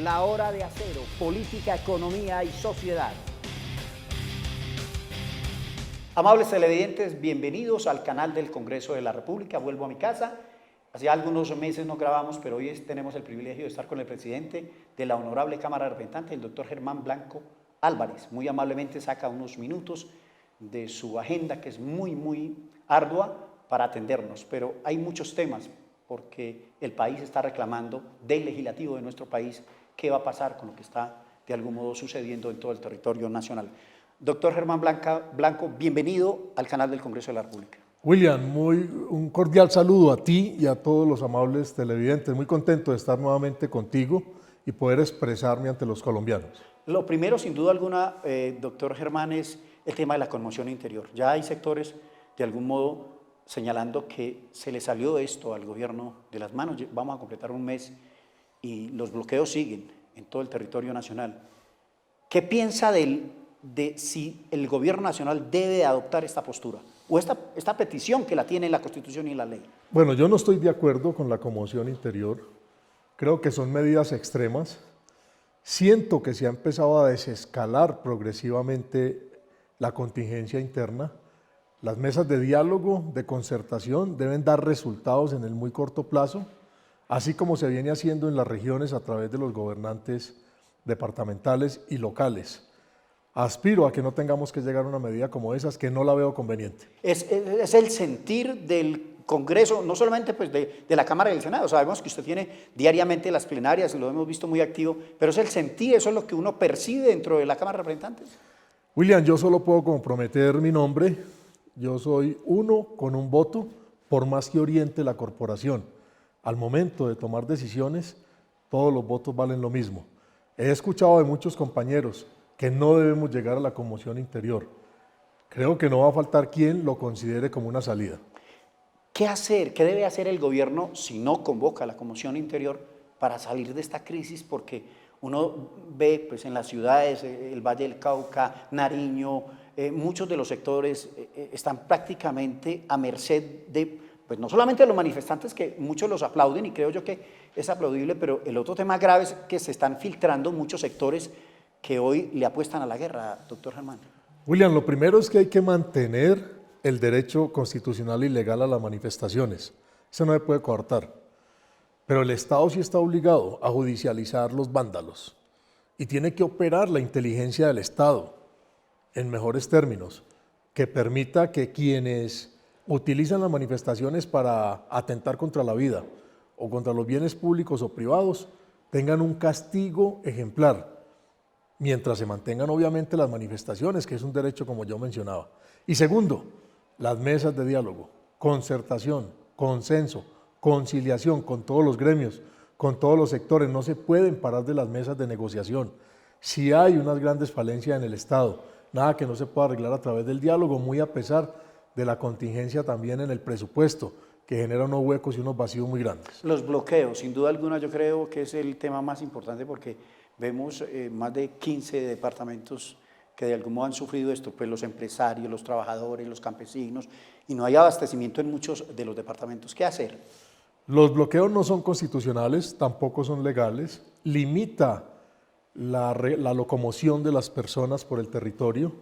La Hora de Acero, política, economía y sociedad. Amables televidentes, bienvenidos al canal del Congreso de la República. Vuelvo a mi casa. Hace algunos meses no grabamos, pero hoy tenemos el privilegio de estar con el presidente de la Honorable Cámara de Representantes, el doctor Germán Blanco Álvarez. Muy amablemente saca unos minutos de su agenda, que es muy ardua, para atendernos. Pero hay muchos temas, porque el país está reclamando del legislativo de nuestro país qué va a pasar con lo que está de algún modo sucediendo en todo el territorio nacional. Doctor Germán Blanco, bienvenido al canal del Congreso de la República. William, un cordial saludo a ti y a todos los amables televidentes. Muy contento de estar nuevamente contigo y poder expresarme ante los colombianos. Lo primero, sin duda alguna, doctor Germán, es el tema de la conmoción interior. Ya hay sectores, de algún modo, señalando que se le salió esto al gobierno de las manos. Vamos a completar un mes y los bloqueos siguen en todo el territorio nacional. ¿Qué piensa de si el gobierno nacional debe adoptar esta postura o esta petición que la tiene en la Constitución y en la ley? Bueno, yo no estoy de acuerdo con la conmoción interior. Creo que son medidas extremas. Siento que se ha empezado a desescalar progresivamente la contingencia interna. Las mesas de diálogo, de concertación, deben dar resultados en el muy corto plazo, así como se viene haciendo en las regiones a través de los gobernantes departamentales y locales. Aspiro a que no tengamos que llegar a una medida como esas, que no la veo conveniente. Es el sentir del Congreso, no solamente pues de la Cámara y del Senado. Sabemos que usted tiene diariamente las plenarias, lo hemos visto muy activo, pero es el sentir, eso es lo que uno percibe dentro de la Cámara de Representantes. William, yo solo puedo comprometer mi nombre. Yo soy uno con un voto, por más que oriente la corporación. Al momento de tomar decisiones, todos los votos valen lo mismo. He escuchado de muchos compañeros que no debemos llegar a la conmoción interior. Creo que no va a faltar quien lo considere como una salida. ¿Qué hacer? ¿Qué debe hacer el gobierno si no convoca la conmoción interior para salir de esta crisis? Porque uno ve pues, en las ciudades, el Valle del Cauca, Nariño, muchos de los sectores están prácticamente a merced de, pues no solamente de los manifestantes, que muchos los aplauden y creo yo que es aplaudible, pero el otro tema grave es que se están filtrando muchos sectores que hoy le apuestan a la guerra, doctor Germán. William, lo primero es que hay que mantener el derecho constitucional y legal a las manifestaciones. Eso no se puede coartar. Pero el Estado sí está obligado a judicializar los vándalos y tiene que operar la inteligencia del Estado en mejores términos, que permita que quienes utilizan las manifestaciones para atentar contra la vida o contra los bienes públicos o privados tengan un castigo ejemplar, mientras se mantengan obviamente las manifestaciones, que es un derecho como yo mencionaba. Y segundo, las mesas de diálogo, concertación, consenso, conciliación con todos los gremios, con todos los sectores, no se pueden parar de las mesas de negociación. Si hay unas grandes falencias en el Estado, nada que no se pueda arreglar a través del diálogo, muy a pesar de la contingencia también en el presupuesto, que genera unos huecos y unos vacíos muy grandes. Los bloqueos, sin duda alguna, yo creo que es el tema más importante porque vemos más de 15 departamentos que de algún modo han sufrido esto, pues los empresarios, los trabajadores, los campesinos, y no hay abastecimiento en muchos de los departamentos. ¿Qué hacer? Los bloqueos no son constitucionales, tampoco son legales, limita la locomoción de las personas por el territorio.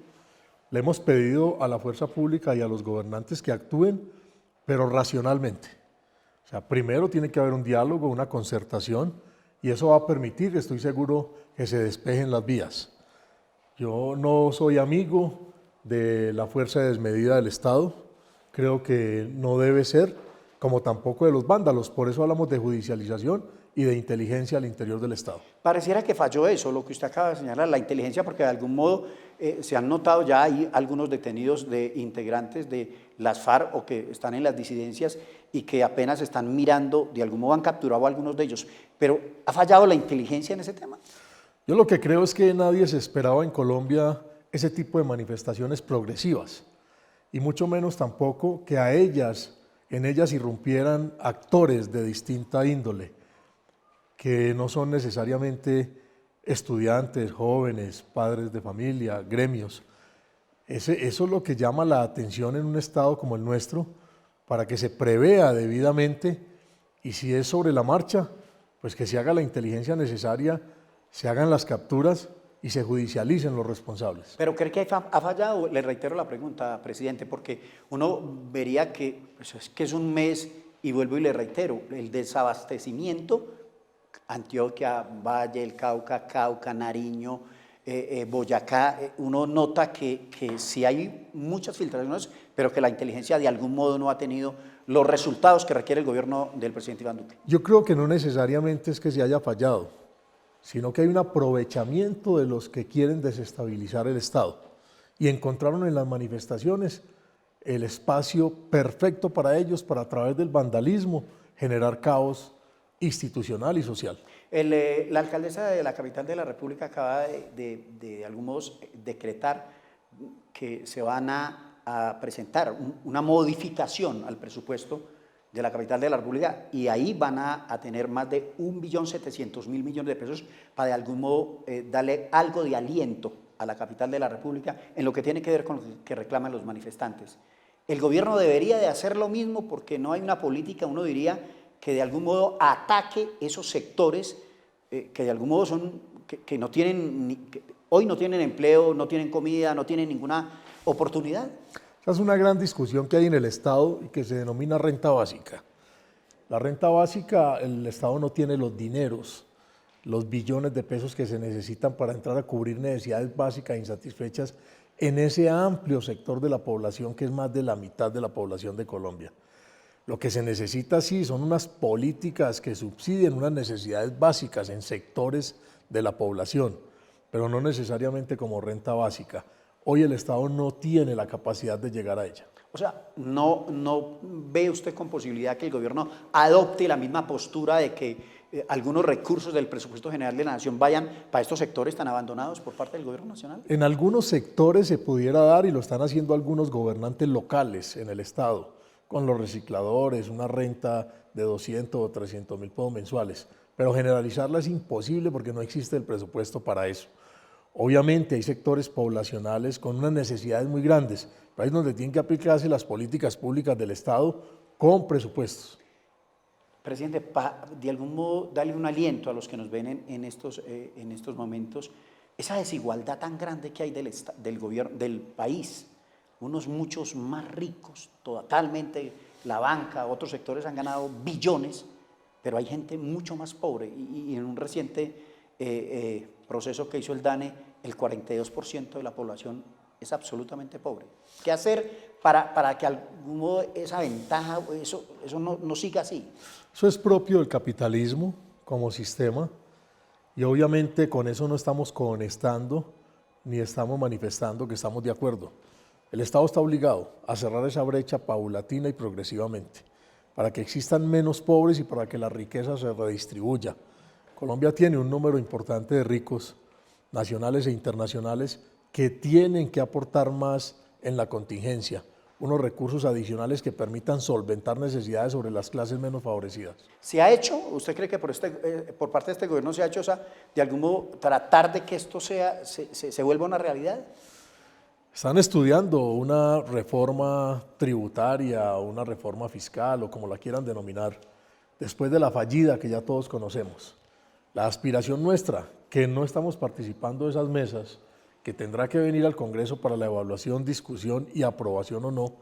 Le hemos pedido a la fuerza pública y a los gobernantes que actúen, pero racionalmente. O sea, primero tiene que haber un diálogo, una concertación, y eso va a permitir, estoy seguro, que se despejen las vías. Yo no soy amigo de la fuerza desmedida del Estado, creo que no debe ser, como tampoco de los vándalos, por eso hablamos de judicialización y de inteligencia al interior del Estado. Pareciera que falló eso, lo que usted acaba de señalar, la inteligencia, porque de algún modo se han notado ya hay algunos detenidos de integrantes de las FARC o que están en las disidencias y que apenas están mirando, de algún modo han capturado a algunos de ellos, pero ¿ha fallado la inteligencia en ese tema? Yo lo que creo es que nadie se esperaba en Colombia ese tipo de manifestaciones progresivas y mucho menos tampoco que en ellas irrumpieran actores de distinta índole, que no son necesariamente estudiantes, jóvenes, padres de familia, gremios. Eso es lo que llama la atención en un Estado como el nuestro, para que se prevea debidamente y si es sobre la marcha, pues que se haga la inteligencia necesaria se hagan las capturas y se judicialicen los responsables. Pero ¿cree que ha fallado? Le reitero la pregunta, presidente, porque uno vería que, pues, es que es un mes, y vuelvo y le reitero, el desabastecimiento, Antioquia, Valle, el Cauca, Nariño, Boyacá, uno nota que sí hay muchas filtraciones, pero que la inteligencia de algún modo no ha tenido los resultados que requiere el gobierno del presidente Iván Duque. Yo creo que no necesariamente es que se haya fallado, sino que hay un aprovechamiento de los que quieren desestabilizar el Estado y encontraron en las manifestaciones el espacio perfecto para ellos para, a través del vandalismo, generar caos institucional y social. La alcaldesa de la capital de la República acaba de algún modo decretar que se van a presentar una modificación al presupuesto de la capital de la República, y ahí van a tener más de 1.700.000 millones de pesos para de algún modo darle algo de aliento a la capital de la República en lo que tiene que ver con lo que reclaman los manifestantes. El gobierno debería de hacer lo mismo, porque no hay una política, uno diría, que de algún modo ataque esos sectores que de algún modo son, que no tienen, hoy no tienen empleo, no tienen comida, no tienen ninguna oportunidad. Esa es una gran discusión que hay en el Estado y que se denomina renta básica. La renta básica, el Estado no tiene los dineros, los billones de pesos que se necesitan para entrar a cubrir necesidades básicas insatisfechas en ese amplio sector de la población que es más de la mitad de la población de Colombia. Lo que se necesita sí son unas políticas que subsidien unas necesidades básicas en sectores de la población, pero no necesariamente como renta básica. Hoy el Estado no tiene la capacidad de llegar a ella. O sea, ¿no ve usted con posibilidad que el gobierno adopte la misma postura de que algunos recursos del presupuesto general de la Nación vayan para estos sectores tan abandonados por parte del gobierno nacional? En algunos sectores se pudiera dar, y lo están haciendo algunos gobernantes locales en el Estado, con los recicladores, una renta de 200 o 300 mil pesos mensuales, pero generalizarla es imposible porque no existe el presupuesto para eso. Obviamente hay sectores poblacionales con unas necesidades muy grandes, pero ahí es donde tienen que aplicarse las políticas públicas del Estado con presupuestos. Presidente, de algún modo darle un aliento a los que nos ven en estos momentos, esa desigualdad tan grande que hay del gobierno, del país, unos muchos más ricos, totalmente la banca, otros sectores han ganado billones, pero hay gente mucho más pobre, y en un reciente proceso que hizo el DANE, el 42% de la población es absolutamente pobre. ¿Qué hacer para que algún modo esa ventaja, eso no siga así? Eso es propio del capitalismo como sistema, y obviamente con eso no estamos conectando ni estamos manifestando que estamos de acuerdo. El Estado está obligado a cerrar esa brecha paulatina y progresivamente, para que existan menos pobres y para que la riqueza se redistribuya. Colombia tiene un número importante de ricos nacionales e internacionales que tienen que aportar más en la contingencia, unos recursos adicionales que permitan solventar necesidades sobre las clases menos favorecidas. ¿Se ha hecho? ¿Usted cree que por parte de este gobierno se ha hecho de algún modo tratar de que esto se vuelva una realidad? Están estudiando una reforma tributaria, una reforma fiscal o como la quieran denominar, después de la fallida que ya todos conocemos. La aspiración nuestra, que no estamos participando de esas mesas, que tendrá que venir al Congreso para la evaluación, discusión y aprobación o no,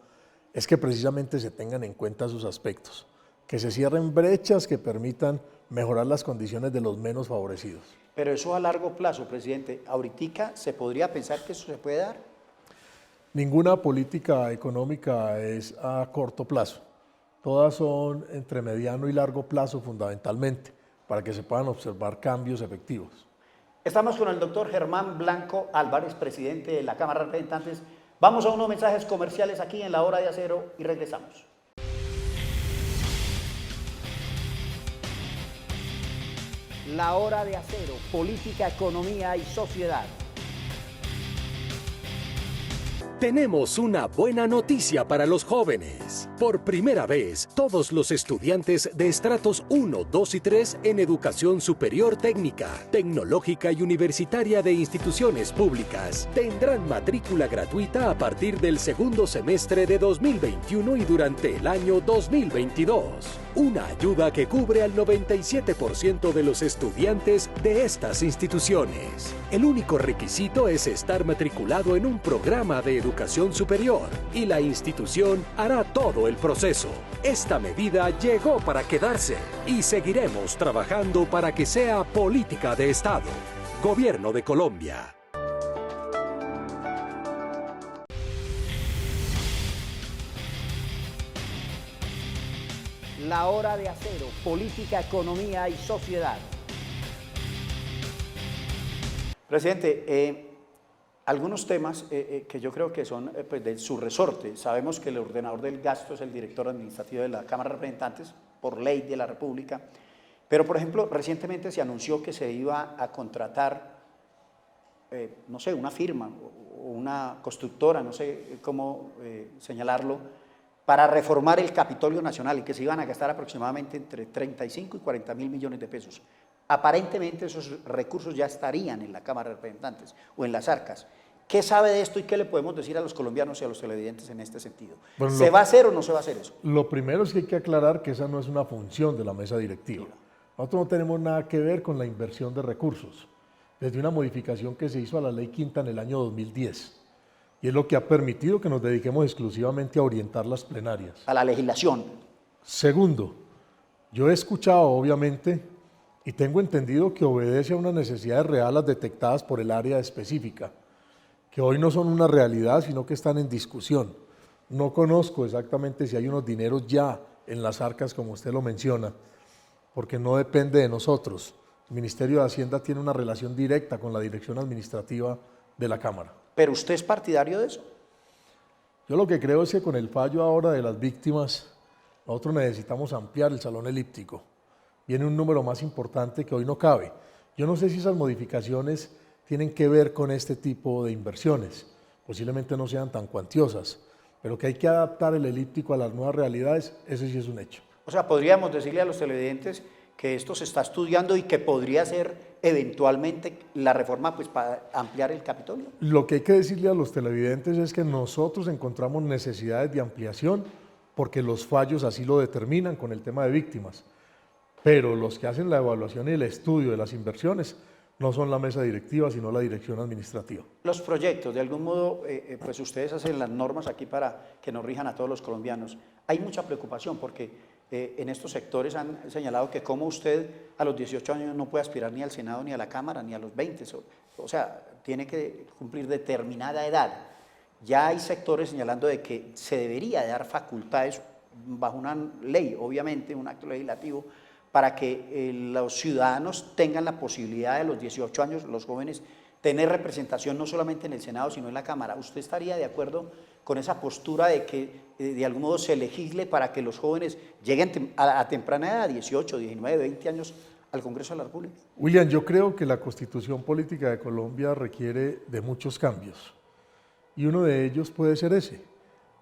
es que precisamente se tengan en cuenta sus aspectos, que se cierren brechas que permitan mejorar las condiciones de los menos favorecidos. Pero eso a largo plazo, presidente, ahorita se podría pensar que eso se puede dar. Ninguna política económica es a corto plazo, todas son entre mediano y largo plazo fundamentalmente, para que se puedan observar cambios efectivos. Estamos con el doctor Germán Blanco Álvarez, presidente de la Cámara de Representantes. Vamos a unos mensajes comerciales aquí en La Hora de Acero y regresamos. La Hora de Acero, política, economía y sociedad. Tenemos una buena noticia para los jóvenes. Por primera vez, todos los estudiantes de estratos 1, 2 y 3 en educación superior técnica, tecnológica y universitaria de instituciones públicas tendrán matrícula gratuita a partir del segundo semestre de 2021 y durante el año 2022. Una ayuda que cubre al 97% de los estudiantes de estas instituciones. El único requisito es estar matriculado en un programa de educación superior y la institución hará todo el proceso. Esta medida llegó para quedarse y seguiremos trabajando para que sea política de Estado. Gobierno de Colombia. La hora de acero, política, economía y sociedad. Presidente, algunos temas que yo creo que son pues, de su resorte. Sabemos que el ordenador del gasto es el director administrativo de la Cámara de Representantes, por ley de la República. Pero, por ejemplo, recientemente se anunció que se iba a contratar, no sé, una firma o una constructora, no sé cómo señalarlo, para reformar el Capitolio Nacional y que se iban a gastar aproximadamente entre 35 y 40 mil millones de pesos. Aparentemente esos recursos ya estarían en la Cámara de Representantes o en las arcas. ¿Qué sabe de esto y qué le podemos decir a los colombianos y a los televidentes en este sentido? Bueno, ¿se va a hacer o no se va a hacer eso? Lo primero es que hay que aclarar que esa no es una función de la mesa directiva. Nosotros no tenemos nada que ver con la inversión de recursos, desde una modificación que se hizo a la Ley Quinta en el año 2010. Y es lo que ha permitido que nos dediquemos exclusivamente a orientar las plenarias. A la legislación. Segundo, yo he escuchado, obviamente, y tengo entendido que obedece a unas necesidades reales detectadas por el área específica, que hoy no son una realidad, sino que están en discusión. No conozco exactamente si hay unos dineros ya en las arcas, como usted lo menciona, porque no depende de nosotros. El Ministerio de Hacienda tiene una relación directa con la dirección administrativa de la Cámara. ¿Pero usted es partidario de eso? Yo lo que creo es que con el fallo ahora de las víctimas, nosotros necesitamos ampliar el salón elíptico. Viene un número más importante que hoy no cabe. Yo no sé si esas modificaciones tienen que ver con este tipo de inversiones. Posiblemente no sean tan cuantiosas, pero que hay que adaptar el elíptico a las nuevas realidades, eso sí es un hecho. O sea, podríamos decirle a los televidentes que esto se está estudiando y que podría ser eventualmente la reforma pues, para ampliar el Capitolio. Lo que hay que decirle a los televidentes es que nosotros encontramos necesidades de ampliación porque los fallos así lo determinan con el tema de víctimas. Pero los que hacen la evaluación y el estudio de las inversiones no son la mesa directiva, sino la dirección administrativa. Los proyectos, de algún modo, pues ustedes hacen las normas aquí para que nos rijan a todos los colombianos. Hay mucha preocupación porque en estos sectores han señalado que como usted a los 18 años no puede aspirar ni al Senado, ni a la Cámara, ni a los 20. O sea, tiene que cumplir determinada edad. Ya hay sectores señalando de que se debería dar facultades bajo una ley, obviamente, un acto legislativo, para que los ciudadanos tengan la posibilidad de los 18 años, los jóvenes, tener representación no solamente en el Senado, sino en la Cámara. ¿Usted estaría de acuerdo con esa postura de que de algún modo se legisle para que los jóvenes lleguen a temprana edad, 18, 19, 20 años, al Congreso de la República? William, yo creo que la Constitución Política de Colombia requiere de muchos cambios y uno de ellos puede ser ese.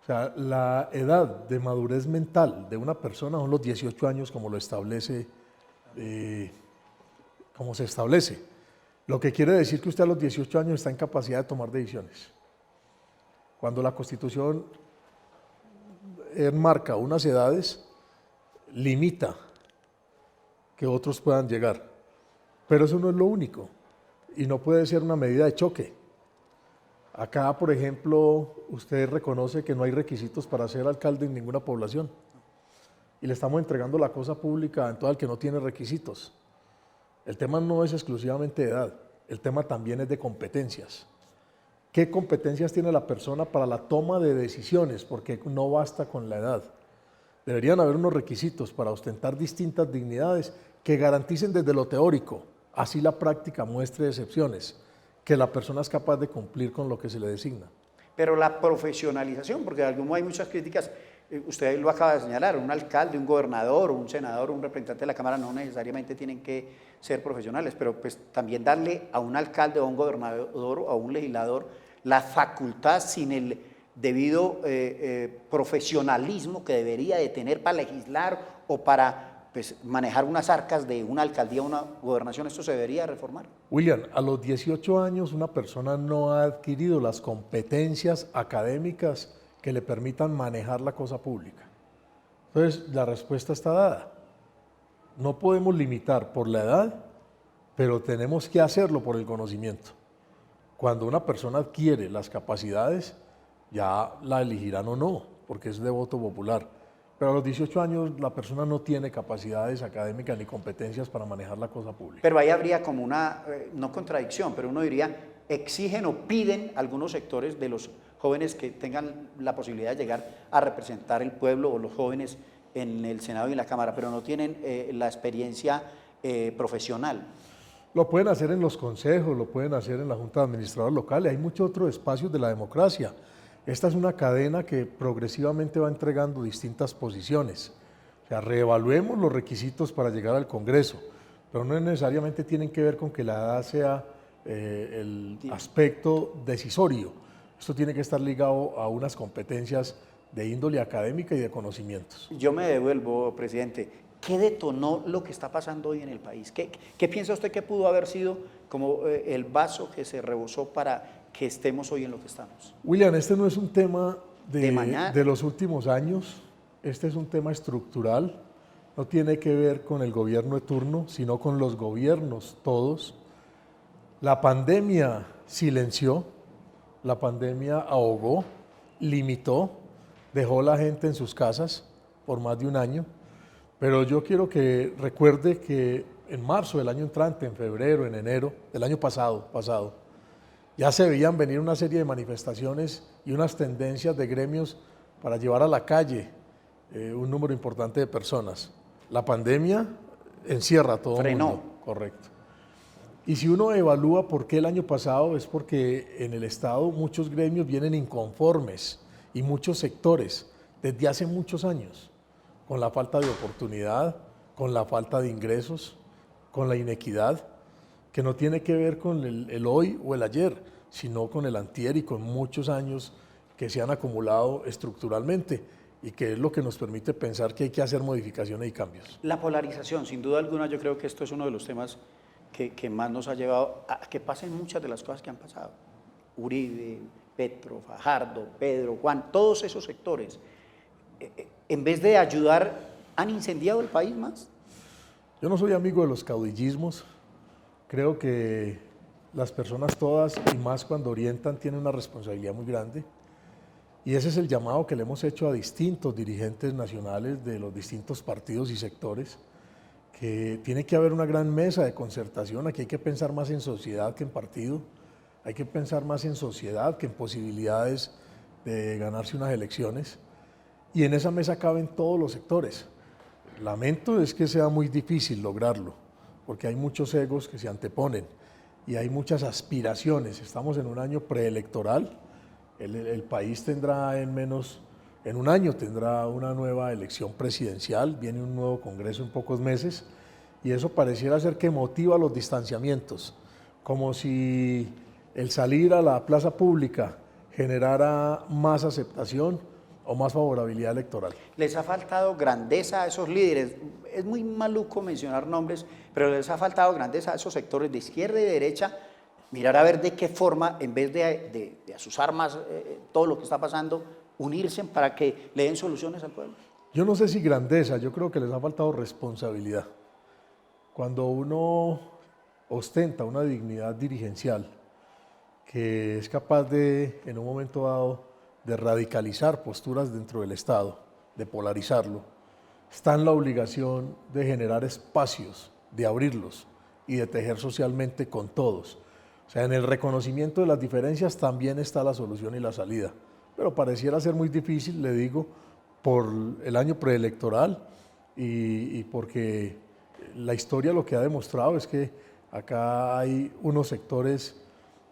O sea, la edad de madurez mental de una persona son los 18 años como lo establece, como se establece. Lo que quiere decir que usted a los 18 años está en capacidad de tomar decisiones. Cuando la Constitución enmarca unas edades, limita que otros puedan llegar. Pero eso no es lo único y no puede ser una medida de choque. Acá, por ejemplo, usted reconoce que no hay requisitos para ser alcalde en ninguna población y le estamos entregando la cosa pública a todo el que no tiene requisitos. El tema no es exclusivamente de edad, el tema también es de competencias. ¿Qué competencias tiene la persona para la toma de decisiones? Porque no basta con la edad. Deberían haber unos requisitos para ostentar distintas dignidades que garanticen desde lo teórico, así la práctica muestre excepciones, que la persona es capaz de cumplir con lo que se le designa. Pero la profesionalización, porque de algún modo hay muchas críticas, usted lo acaba de señalar, un alcalde, un gobernador, un senador, un representante de la Cámara no necesariamente tienen que ser profesionales, pero pues también darle a un alcalde o a un gobernador o a un legislador la facultad sin debido profesionalismo que debería de tener para legislar o para pues, manejar unas arcas de una alcaldía o una gobernación, ¿esto se debería reformar? William, a los 18 años una persona no ha adquirido las competencias académicas que le permitan manejar la cosa pública. Entonces, la respuesta está dada. No podemos limitar por la edad, pero tenemos que hacerlo por el conocimiento. Cuando una persona adquiere las capacidades, ya la elegirán o no, porque es de voto popular. Pero a los 18 años la persona no tiene capacidades académicas ni competencias para manejar la cosa pública. Pero ahí habría como una, no contradicción, pero uno diría, exigen o piden algunos sectores de los jóvenes que tengan la posibilidad de llegar a representar el pueblo o los jóvenes en el Senado y en la Cámara, pero no tienen la experiencia profesional. Lo pueden hacer en los consejos, lo pueden hacer en la Junta de Administradores Locales, hay muchos otros espacios de la democracia. Esta es una cadena que progresivamente va entregando distintas posiciones. O sea, reevaluemos los requisitos para llegar al Congreso, pero no necesariamente tienen que ver con que la edad sea el aspecto decisorio. Esto tiene que estar ligado a unas competencias de índole académica y de conocimientos. Yo me devuelvo, presidente. ¿Qué detonó lo que está pasando hoy en el país? ¿Qué piensa usted que pudo haber sido como el vaso que se rebosó para que estemos hoy en lo que estamos? William, este no es un tema mañana. de los últimos años, este es un tema estructural, no tiene que ver con el gobierno de turno, sino con los gobiernos todos. La pandemia silenció, la pandemia ahogó, limitó, dejó a la gente en sus casas por más de un año, pero yo quiero que recuerde que en marzo del año entrante, en febrero, en enero del año pasado, ya se veían venir una serie de manifestaciones y unas tendencias de gremios para llevar a la calle un número importante de personas. La pandemia encierra todo el mundo. Frenó. Correcto. Y si uno evalúa por qué el año pasado, es porque en el Estado muchos gremios vienen inconformes y muchos sectores desde hace muchos años, con la falta de oportunidad, con la falta de ingresos, con la inequidad, que no tiene que ver con el hoy o el ayer, sino con el antier y con muchos años que se han acumulado estructuralmente y que es lo que nos permite pensar que hay que hacer modificaciones y cambios. La polarización, sin duda alguna, yo creo que esto es uno de los temas que más nos ha llevado a que pasen muchas de las cosas que han pasado. Uribe, Petro, Fajardo, Pedro, Juan, todos esos sectores, en vez de ayudar, han incendiado el país más. Yo no soy amigo de los caudillismos, creo que las personas todas, y más cuando orientan, tienen una responsabilidad muy grande. Y ese es el llamado que le hemos hecho a distintos dirigentes nacionales de los distintos partidos y sectores, que tiene que haber una gran mesa de concertación. Aquí hay que pensar más en sociedad que en partido, hay que pensar más en sociedad que en posibilidades de ganarse unas elecciones. Y en esa mesa caben todos los sectores. Lamento es que sea muy difícil lograrlo, porque hay muchos egos que se anteponen y hay muchas aspiraciones. Estamos en un año preelectoral, el país tendrá en un año tendrá una nueva elección presidencial, viene un nuevo Congreso en pocos meses, y eso pareciera ser que motiva los distanciamientos, como si el salir a la plaza pública generara más aceptación o más favorabilidad electoral. Les ha faltado grandeza a esos líderes. Es muy maluco mencionar nombres, pero les ha faltado grandeza a esos sectores de izquierda y de derecha, mirar a ver de qué forma, en vez de asusar más todo lo que está pasando, unirse para que le den soluciones al pueblo. Yo no sé si grandeza, yo creo que les ha faltado responsabilidad. Cuando uno ostenta una dignidad dirigencial, que es capaz de, en un momento dado, de radicalizar posturas dentro del Estado, de polarizarlo, está en la obligación de generar espacios, de abrirlos y de tejer socialmente con todos. O sea, en el reconocimiento de las diferencias también está la solución y la salida, pero pareciera ser muy difícil, le digo, por el año preelectoral y porque la historia lo que ha demostrado es que acá hay unos sectores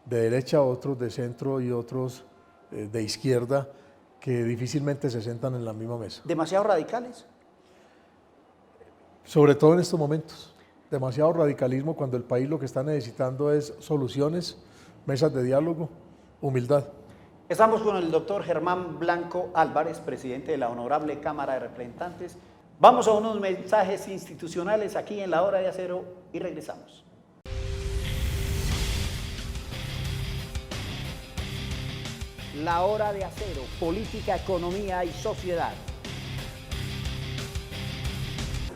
de derecha, otros de centro y otros de izquierda que difícilmente se sientan en la misma mesa. ¿Demasiado radicales? Sobre todo en estos momentos. Demasiado radicalismo cuando el país lo que está necesitando es soluciones, mesas de diálogo, humildad. Estamos con el doctor Germán Blanco Álvarez, presidente de la Honorable Cámara de Representantes. Vamos a unos mensajes institucionales aquí en La Hora de Acero y regresamos. La Hora de Acero, política, economía y sociedad.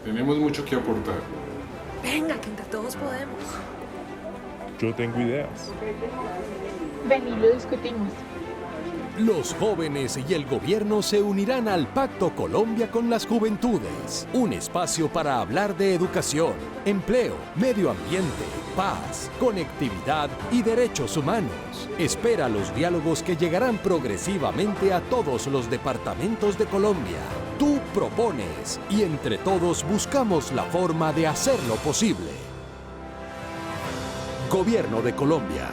Tenemos mucho que aportar. Venga, que entre todos podemos. Yo tengo ideas. Ven y lo discutimos. Los jóvenes y el gobierno se unirán al Pacto Colombia con las Juventudes, un espacio para hablar de educación, empleo, medio ambiente, paz, conectividad y derechos humanos. Espera los diálogos que llegarán progresivamente a todos los departamentos de Colombia. Tú propones y entre todos buscamos la forma de hacerlo posible. Gobierno de Colombia.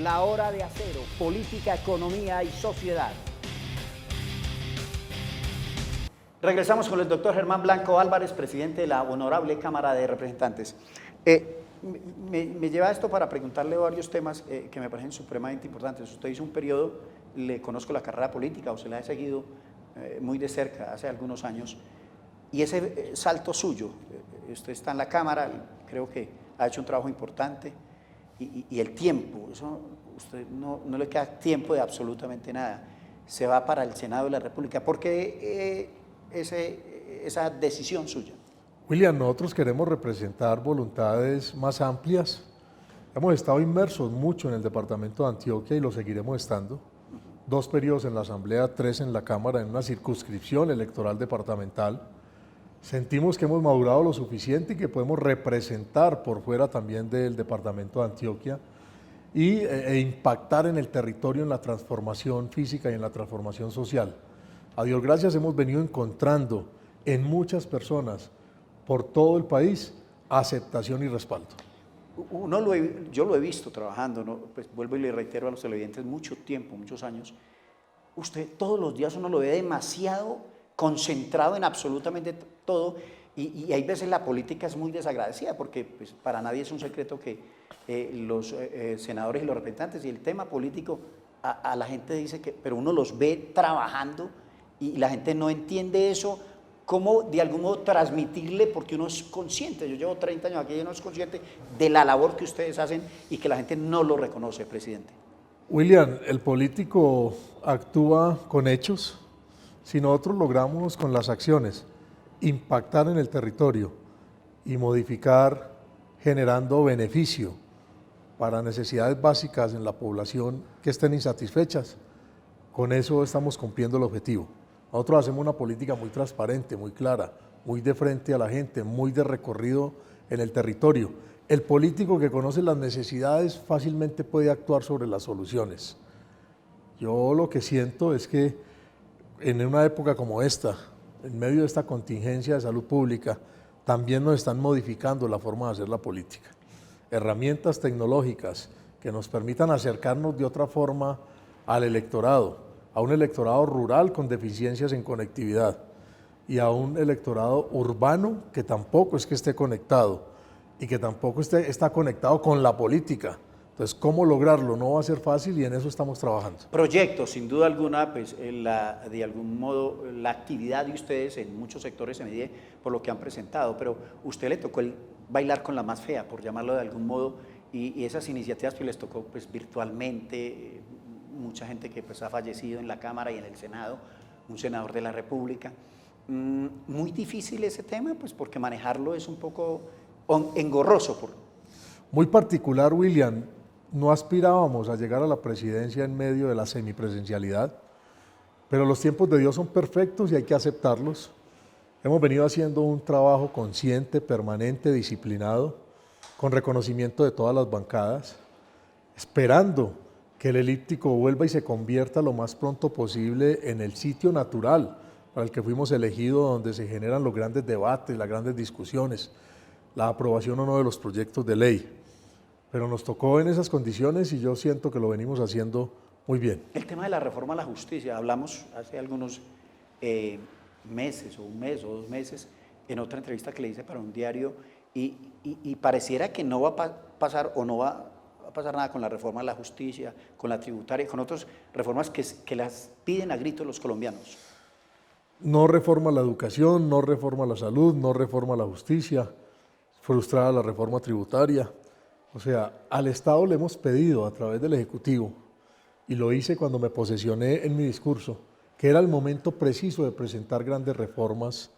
La Hora de Acero, política, economía y sociedad. Regresamos con el doctor Germán Blanco Álvarez, presidente de la Honorable Cámara de Representantes. Me lleva esto para preguntarle varios temas que me parecen supremamente importantes. Usted hizo un periodo, le conozco la carrera política o se la he seguido muy de cerca hace algunos años, y ese salto suyo, usted está en la Cámara, creo que ha hecho un trabajo importante, y el tiempo, eso usted no le queda tiempo de absolutamente nada, se va para el Senado de la República. ¿Por qué esa decisión suya? William, nosotros queremos representar voluntades más amplias. Hemos estado inmersos mucho en el departamento de Antioquia y lo seguiremos estando. 2 periodos en la Asamblea, 3 en la Cámara, en una circunscripción electoral departamental. Sentimos que hemos madurado lo suficiente y que podemos representar por fuera también del departamento de Antioquia e impactar en el territorio, en la transformación física y en la transformación social. A Dios gracias hemos venido encontrando en muchas personas por todo el país aceptación y respaldo. Yo lo he visto trabajando, ¿no? Pues vuelvo y le reitero a los televidentes, mucho tiempo, muchos años. Usted todos los días uno lo ve demasiado concentrado en absolutamente todo, y hay veces la política es muy desagradecida, porque pues, para nadie es un secreto que los senadores y los representantes y el tema político a la gente dice que, pero uno los ve trabajando y la gente no entiende eso, cómo de algún modo transmitirle, porque uno es consciente, yo llevo 30 años aquí y uno es consciente de la labor que ustedes hacen y que la gente no lo reconoce, presidente. William, el político actúa con hechos. Si nosotros logramos con las acciones impactar en el territorio y modificar generando beneficio para necesidades básicas en la población que estén insatisfechas, con eso estamos cumpliendo el objetivo. Nosotros hacemos una política muy transparente, muy clara, muy de frente a la gente, muy de recorrido en el territorio. El político que conoce las necesidades fácilmente puede actuar sobre las soluciones. Yo lo que siento es que en una época como esta, en medio de esta contingencia de salud pública, también nos están modificando la forma de hacer la política. Herramientas tecnológicas que nos permitan acercarnos de otra forma al electorado, a un electorado rural con deficiencias en conectividad y a un electorado urbano que tampoco es que esté conectado y que tampoco está conectado con la política. Entonces, ¿cómo lograrlo? No va a ser fácil y en eso estamos trabajando. Proyectos, sin duda alguna, pues de algún modo la actividad de ustedes en muchos sectores se mide por lo que han presentado, pero usted le tocó el bailar con la más fea, por llamarlo de algún modo, y esas iniciativas pues les tocó pues virtualmente, mucha gente que pues ha fallecido en la Cámara y en el Senado, un senador de la República. Muy difícil ese tema, pues porque manejarlo es un poco engorroso. Muy particular, William. No aspirábamos a llegar a la presidencia en medio de la semipresencialidad, pero los tiempos de Dios son perfectos y hay que aceptarlos. Hemos venido haciendo un trabajo consciente, permanente, disciplinado, con reconocimiento de todas las bancadas, esperando que el elíptico vuelva y se convierta lo más pronto posible en el sitio natural para el que fuimos elegidos, donde se generan los grandes debates, las grandes discusiones, la aprobación o no de los proyectos de ley. Pero nos tocó en esas condiciones y yo siento que lo venimos haciendo muy bien. El tema de la reforma a la justicia, hablamos hace algunos meses, o un mes o 2 meses, en otra entrevista que le hice para un diario, y pareciera que no va a pasar o no va a pasar nada con la reforma de la justicia, con la tributaria, con otras reformas que las piden a gritos los colombianos. No reforma la educación, no reforma la salud, no reforma la justicia, frustrada la reforma tributaria. O sea, al Estado le hemos pedido a través del Ejecutivo, y lo hice cuando me posesioné en mi discurso, que era el momento preciso de presentar grandes reformas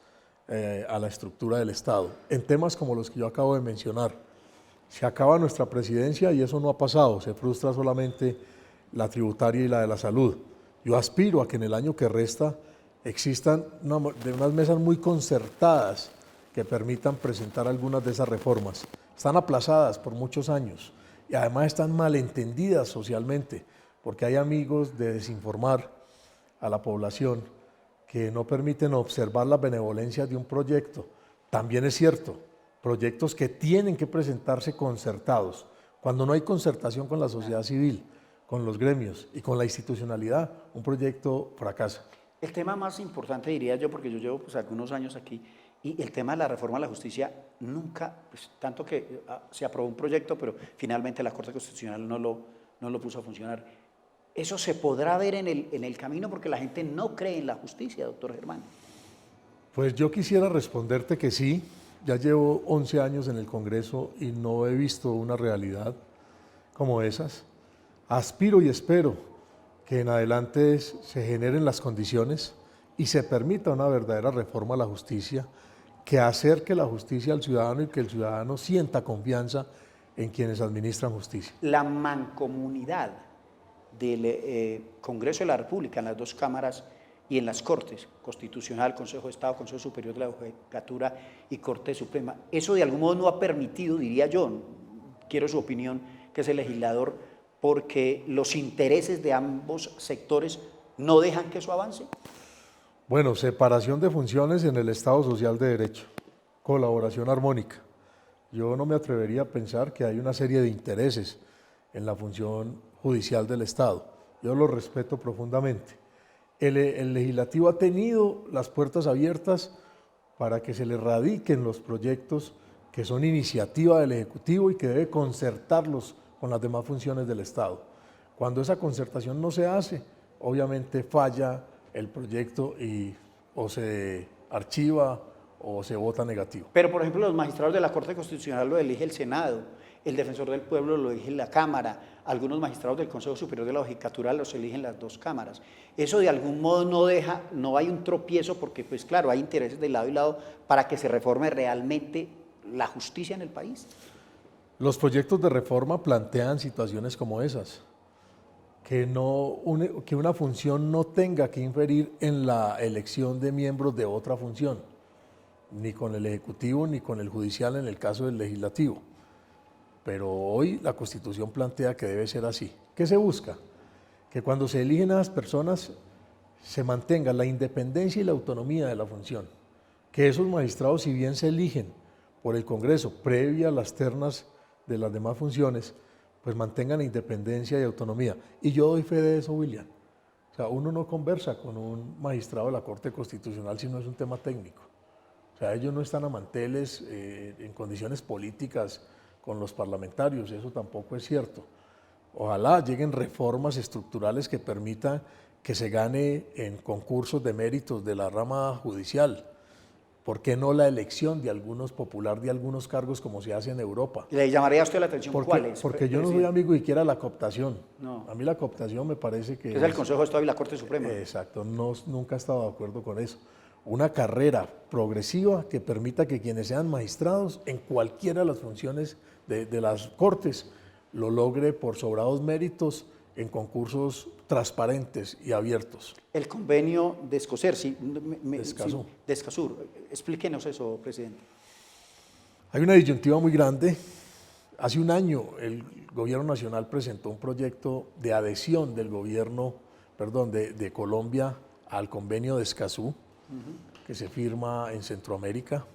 a la estructura del Estado, en temas como los que yo acabo de mencionar. Se acaba nuestra presidencia y eso no ha pasado, se frustra solamente la tributaria y la de la salud. Yo aspiro a que en el año que resta existan unas mesas muy concertadas que permitan presentar algunas de esas reformas. Están aplazadas por muchos años y además están malentendidas socialmente, porque hay amigos de desinformar a la población que no permiten observar la benevolencia de un proyecto. También es cierto, proyectos que tienen que presentarse concertados. Cuando no hay concertación con la sociedad civil, con los gremios y con la institucionalidad, un proyecto fracasa. El tema más importante, diría yo, porque yo llevo pues algunos años aquí, y el tema de la reforma a la justicia nunca, pues, tanto que se aprobó un proyecto, pero finalmente la Corte Constitucional no lo puso a funcionar. Eso se podrá ver en el camino porque la gente no cree en la justicia, doctor Germán. Pues yo quisiera responderte que sí. Ya llevo 11 años en el Congreso y no he visto una realidad como esas. Aspiro y espero que en adelante se generen las condiciones y se permita una verdadera reforma a la justicia que acerque la justicia al ciudadano y que el ciudadano sienta confianza en quienes administran justicia. La mancomunidad del Congreso de la República en las dos cámaras y en las Cortes, Constitucional, Consejo de Estado, Consejo Superior de la Judicatura y Corte Suprema, eso de algún modo no ha permitido, diría yo, quiero su opinión, que es el legislador, porque los intereses de ambos sectores no dejan que eso avance. Bueno, separación de funciones en el Estado Social de Derecho, colaboración armónica. Yo no me atrevería a pensar que hay una serie de intereses en la función judicial del Estado. Yo lo respeto profundamente. El legislativo ha tenido las puertas abiertas para que se le radiquen los proyectos que son iniciativa del Ejecutivo y que debe concertarlos con las demás funciones del Estado. Cuando esa concertación no se hace, obviamente falla el proyecto y o se archiva o se vota negativo. Pero, por ejemplo, los magistrados de la Corte Constitucional lo elige el Senado, el defensor del pueblo lo elige la Cámara, algunos magistrados del Consejo Superior de la Judicatura los eligen las dos cámaras. Eso de algún modo no hay un tropiezo porque, pues claro, hay intereses de lado y lado para que se reforme realmente la justicia en el país. Los proyectos de reforma plantean situaciones como esas, que una función no tenga que inferir en la elección de miembros de otra función, ni con el Ejecutivo ni con el Judicial en el caso del Legislativo. Pero hoy la Constitución plantea que debe ser así. ¿Qué se busca? Que cuando se eligen a las personas se mantenga la independencia y la autonomía de la función. Que esos magistrados, si bien se eligen por el Congreso previa a las ternas de las demás funciones, pues mantengan independencia y autonomía. Y yo doy fe de eso, William. O sea, uno no conversa con un magistrado de la Corte Constitucional si no es un tema técnico. O sea, ellos no están a manteles en condiciones políticas con los parlamentarios, eso tampoco es cierto. Ojalá lleguen reformas estructurales que permitan que se gane en concursos de méritos de la rama judicial. ¿Por qué no la elección de algunos popular de algunos cargos como se hace en Europa? ¿Le llamaría a usted la atención cuáles? Porque yo no soy amigo siquiera de la cooptación. No. A mí la cooptación me parece que es el Consejo de Estado y la Corte Suprema. Exacto, nunca he estado de acuerdo con eso. Una carrera progresiva que permita que quienes sean magistrados en cualquiera de las funciones de las Cortes lo logre por sobrados méritos en concursos transparentes y abiertos. El convenio de Escocer, de Escazur. Explíquenos eso, presidente. Hay una disyuntiva muy grande. Hace un año el Gobierno Nacional presentó un proyecto de adhesión del gobierno, de Colombia al convenio de Escazú, que se firma en Centroamérica.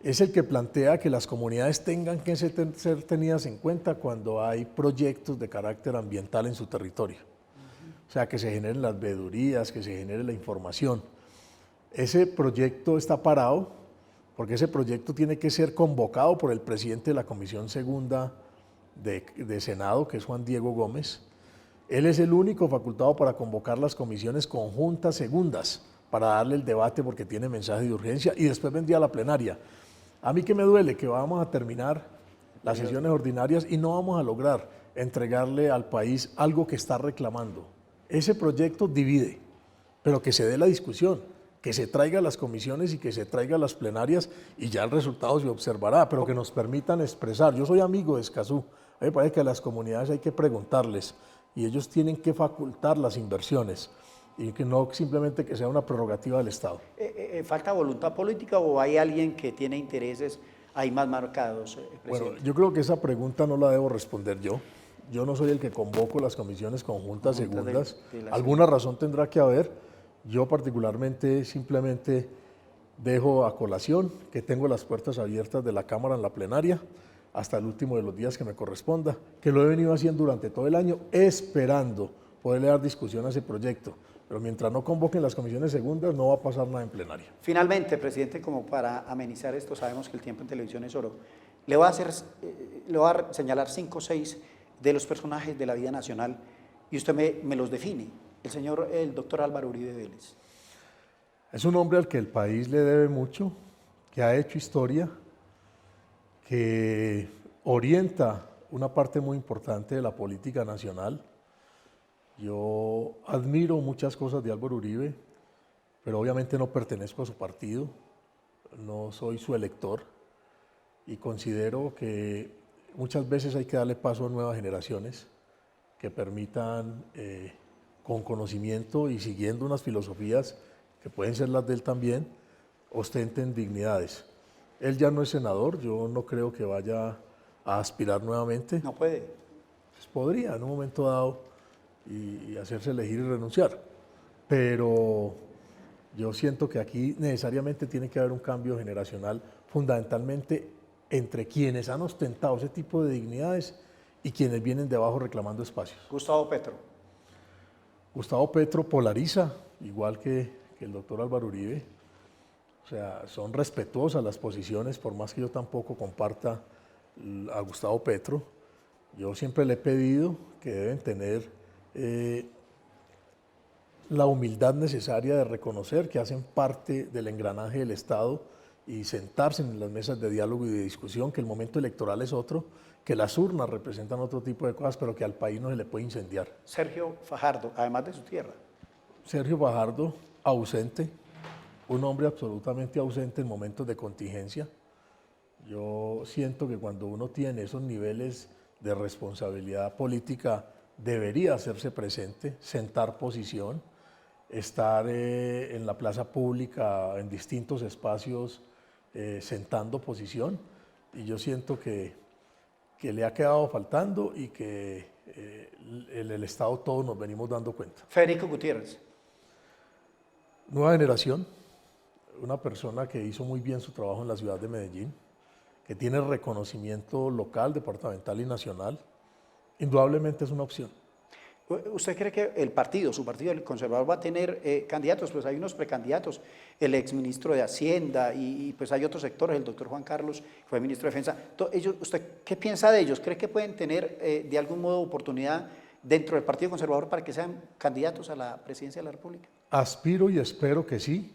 Es el que plantea que las comunidades tengan que ser tenidas en cuenta cuando hay proyectos de carácter ambiental en su territorio. O sea, que se generen las veedurías, que se genere la información. Ese proyecto está parado porque ese proyecto tiene que ser convocado por el presidente de la Comisión Segunda de Senado, que es Juan Diego Gómez. Él es el único facultado para convocar las comisiones conjuntas segundas, para darle el debate porque tiene mensaje de urgencia y después vendría a la plenaria. A mí que me duele que vamos a terminar las sesiones ordinarias y no vamos a lograr entregarle al país algo que está reclamando. Ese proyecto divide, pero que se dé la discusión, que se traiga a las comisiones y que se traiga a las plenarias y ya el resultado se observará, pero que nos permitan expresar. Yo soy amigo de Escazú, a mí me parece que a las comunidades hay que preguntarles y ellos tienen que facultar las inversiones y que no simplemente que sea una prerrogativa del Estado. ¿Falta voluntad política o hay alguien que tiene intereses ahí más marcados, presidente? Bueno, yo creo que esa pregunta no la debo responder yo. Yo no soy el que convoco las comisiones conjuntas segundas. Alguna razón tendrá que haber. Yo particularmente simplemente dejo a colación que tengo las puertas abiertas de la Cámara en la plenaria hasta el último de los días que me corresponda, que lo he venido haciendo durante todo el año, esperando poderle dar discusión a ese proyecto. Pero mientras no convoquen las comisiones segundas, no va a pasar nada en plenaria. Finalmente, presidente, como para amenizar esto, sabemos que el tiempo en televisión es oro, le voy a señalar 5 o 6 de los personajes de la vida nacional y usted me los define. El doctor Álvaro Uribe Vélez. Es un hombre al que el país le debe mucho, que ha hecho historia, que orienta una parte muy importante de la política nacional. Yo admiro muchas cosas de Álvaro Uribe, pero obviamente no pertenezco a su partido, no soy su elector y considero que muchas veces hay que darle paso a nuevas generaciones que permitan, con conocimiento y siguiendo unas filosofías que pueden ser las de él también, ostenten dignidades. Él ya no es senador, yo no creo que vaya a aspirar nuevamente. No puede. Pues podría en un momento dado y hacerse elegir y renunciar, pero yo siento que aquí necesariamente tiene que haber un cambio generacional, fundamentalmente entre quienes han ostentado ese tipo de dignidades y quienes vienen de abajo reclamando espacios. Gustavo Petro. Gustavo Petro polariza, igual que el doctor Álvaro Uribe, o sea, son respetuosas las posiciones, por más que yo tampoco comparta a Gustavo Petro. Yo siempre le he pedido que deben tener la humildad necesaria de reconocer que hacen parte del engranaje del Estado y sentarse en las mesas de diálogo y de discusión, que el momento electoral es otro, que las urnas representan otro tipo de cosas, pero que al país no se le puede incendiar. Sergio Fajardo, además de su tierra. Sergio Fajardo, ausente, un hombre absolutamente ausente en momentos de contingencia. Yo siento que cuando uno tiene esos niveles de responsabilidad política, debería hacerse presente, sentar posición, estar en la plaza pública, en distintos espacios, sentando posición. Y yo siento que le ha quedado faltando y que en el Estado todos nos venimos dando cuenta. Federico Gutiérrez. Nueva generación, una persona que hizo muy bien su trabajo en la ciudad de Medellín, que tiene reconocimiento local, departamental y nacional, indudablemente es una opción. ¿Usted cree que el partido, su partido, el conservador, va a tener candidatos? Pues hay unos precandidatos, el exministro de Hacienda y pues hay otros sectores, el doctor Juan Carlos, que fue ministro de Defensa. ¿Usted qué piensa de ellos? ¿Cree que pueden tener de algún modo oportunidad dentro del Partido Conservador para que sean candidatos a la presidencia de la República? Aspiro y espero que sí,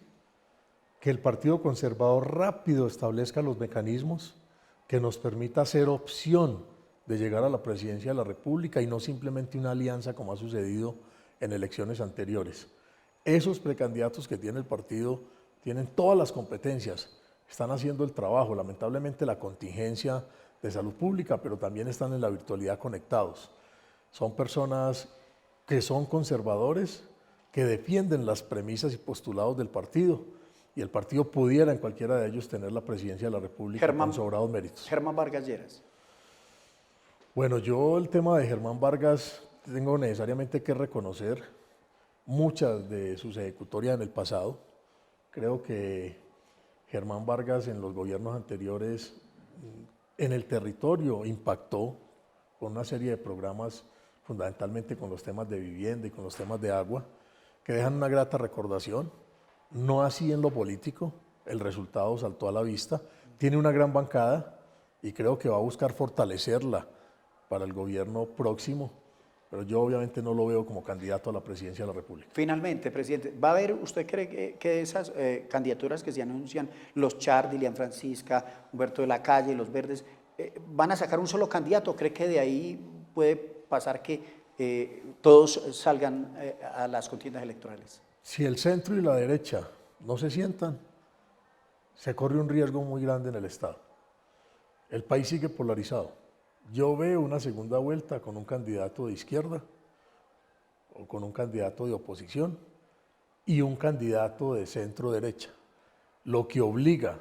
que el Partido Conservador rápido establezca los mecanismos que nos permita ser opción de llegar a la presidencia de la República y no simplemente una alianza como ha sucedido en elecciones anteriores. Esos precandidatos que tiene el partido tienen todas las competencias, están haciendo el trabajo, lamentablemente la contingencia de salud pública, pero también están en la virtualidad conectados. Son personas que son conservadores, que defienden las premisas y postulados del partido, y el partido pudiera en cualquiera de ellos tener la presidencia de la República con sobrados méritos. Germán Vargas Lleras. Bueno, yo el tema de Germán Vargas tengo necesariamente que reconocer muchas de sus ejecutorias en el pasado. Creo que Germán Vargas en los gobiernos anteriores en el territorio impactó con una serie de programas, fundamentalmente con los temas de vivienda y con los temas de agua, que dejan una grata recordación, no así en lo político. el resultado saltó a la vista. Tiene una gran bancada y creo que va a buscar fortalecerla para el gobierno próximo, pero yo obviamente no lo veo como candidato a la presidencia de la República. Finalmente, presidente, ¿va a haber, usted cree que esas candidaturas que se anuncian, los Char, Dilian Francisca, Humberto de la Calle, los Verdes, van a sacar un solo candidato? ¿Cree que de ahí puede pasar que todos salgan a las contiendas electorales? Si el centro y la derecha no se sientan, se corre un riesgo muy grande en el Estado. El país sigue polarizado. Yo veo una segunda vuelta con un candidato de izquierda o con un candidato de oposición y un candidato de centro derecha, lo que obliga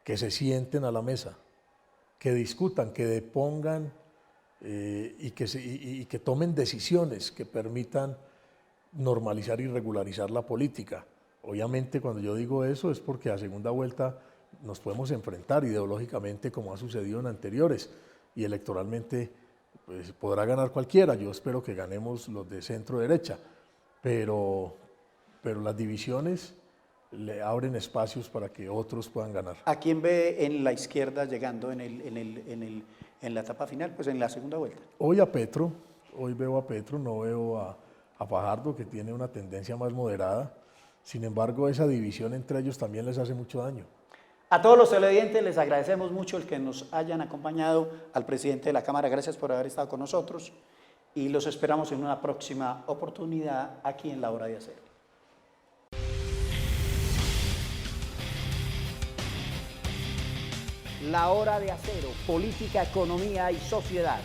que se sienten a la mesa, que discutan, que depongan y que tomen decisiones que permitan normalizar y regularizar la política. Obviamente cuando yo digo eso es porque a segunda vuelta nos podemos enfrentar ideológicamente como ha sucedido en anteriores y electoralmente pues, podrá ganar cualquiera. Yo espero que ganemos los de centro derecha, pero las divisiones le abren espacios para que otros puedan ganar. ¿A quién ve en la izquierda llegando en la etapa final, pues en la segunda vuelta? Hoy veo a Petro, no veo a Fajardo, que tiene una tendencia más moderada. Sin embargo, esa división entre ellos también les hace mucho daño. A todos los televidentes les agradecemos mucho el que nos hayan acompañado, al presidente de la Cámara, gracias por haber estado con nosotros y los esperamos en una próxima oportunidad aquí en La Hora de Acero. La Hora de Acero, política, economía y sociedad.